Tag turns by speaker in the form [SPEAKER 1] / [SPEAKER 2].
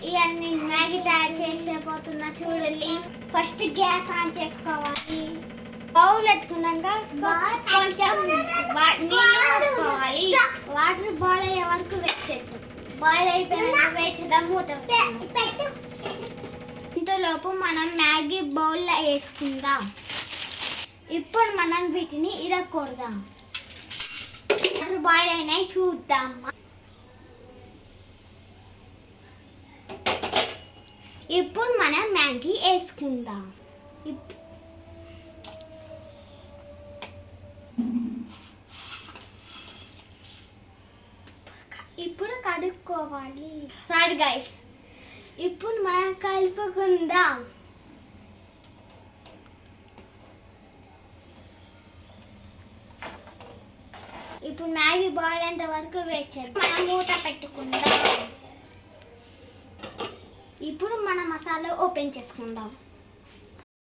[SPEAKER 1] ఇవన్నీ మ్యాగీ తయారు చేసేపోతున్నా చూడండి. ఫస్ట్ గ్యాస్ ఆన్ చేసుకోవాలి. బౌల్ పెట్టుకున్నాక కొంచెం నీళ్ళు పోసుకోవాలి. వాటర్ బాయిల్ అయ్యే వరకు వేసేద్దాం. బాయిల్ అయిపోయినాక వేసేద్దాం, మూత పెట్టు. ఇంతలోపు మనం మ్యాగీ బౌల్లో వేసుకుందాం. ఇప్పుడు మనం వీటిని ఇరగకూడదాం. వాటర్ బాయిల్ అయినాయి చూద్దాం. ఇప్పుడు మనం మ్యాగీ వేసుకుందాం. ఇప్పుడు కడుక్కోవాలి. సారీ గైస్, ఇప్పుడు మనం కలుపుకుందాం. ఇప్పుడు మ్యాగీ బాయిల్ అయ్యేంత వరకు వెయిట్ చేద్దాం. మనం మూత పెట్టుకుందాం. ఇప్పుడు మన మసాలా ఓపెన్ చేసుకుందాం.